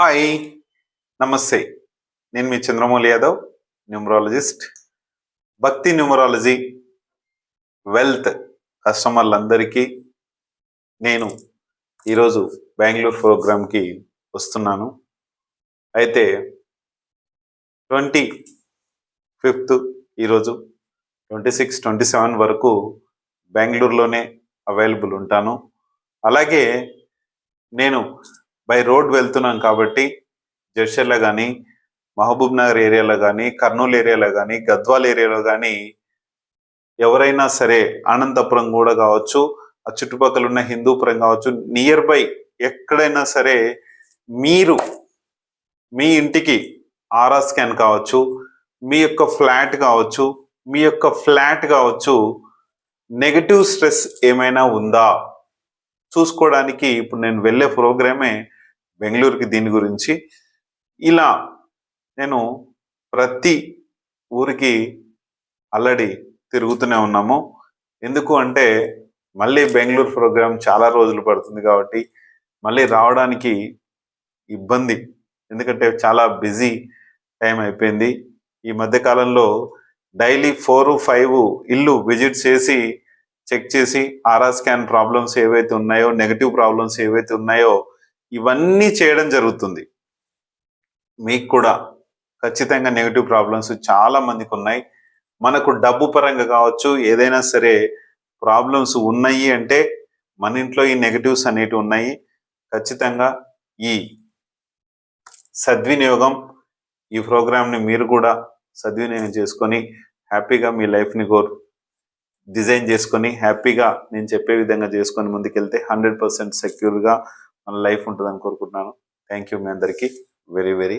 Hi, నమస్తే. నేను మీ Chandramouli Yadav, numerologist. భక్తి న్యూమరాలజీ వెల్త్ కస్టమర్లందరికీ నేను ఈరోజు బెంగళూరు ప్రోగ్రామ్కి వస్తున్నాను. అయితే 25th ఈరోజు 26, 27 వరకు బెంగళూరులోనే అవైలబుల్ ఉంటాను. అలాగే నేను బై రోడ్ వెళ్తున్నాను కాబట్టి జడ్చర్ల కానీ, మహబూబ్ నగర్ ఏరియాలో కానీ, కర్నూలు ఏరియాలో కానీ, గద్వాల్ ఏరియాలో కానీ ఎవరైనా సరే, ఆనందపురం కూడా కావచ్చు, ఆ చుట్టుపక్కల ఉన్న హిందూపురం కావచ్చు, నియర్ బై ఎక్కడైనా సరే మీరు మీ ఇంటికి ఆర్ఆర్ స్కాన్ కావచ్చు, మీ యొక్క ఫ్లాట్ కావచ్చు, నెగటివ్ స్ట్రెస్ ఏమైనా ఉందా చూసుకోవడానికి ఇప్పుడు నేను వెళ్ళే ప్రోగ్రామే బెంగళూరుకి. దీని గురించి ఇలా నేను ప్రతి ఊరికి ఆల్రెడీ తిరుగుతూనే ఉన్నాము. ఎందుకు అంటే మళ్ళీ బెంగళూరు ప్రోగ్రాం చాలా రోజులు పడుతుంది కాబట్టి మళ్ళీ రావడానికి ఇబ్బంది. ఎందుకంటే చాలా బిజీ టైం అయిపోయింది. ఈ మధ్యకాలంలో డైలీ 4-5 ఇల్లు విజిట్ చేసి చెక్ చేసి ఆర్ఆర్ స్కాన్ ప్రాబ్లమ్స్ ఏవైతే ఉన్నాయో, నెగటివ్ ప్రాబ్లమ్స్ ఏవైతే ఉన్నాయో ఇవన్నీ చేయడం జరుగుతుంది. మీకు కూడా ఖచ్చితంగా నెగటివ్ ప్రాబ్లమ్స్ చాలా మందికి ఉన్నాయి. మనకు డబ్బు పరంగా కావచ్చు, ఏదైనా సరే ప్రాబ్లమ్స్ ఉన్నాయి అంటే మన ఇంట్లో ఈ నెగటివ్స్ అనేటివి ఉన్నాయి. ఖచ్చితంగా ఈ సద్వినియోగం, ఈ ప్రోగ్రామ్ని మీరు కూడా సద్వినియోగం చేసుకొని హ్యాపీగా మీ లైఫ్ని డిజైన్ చేసుకొని హ్యాపీగా నేను చెప్పే విధంగా చేసుకొని ముందుకెళ్తే 100% సెక్యూర్గా మన లైఫ్ ఉంటుందని కోరుకుంటున్నాను. థ్యాంక్ యూ మీ అందరికీ వెరీ వెరీ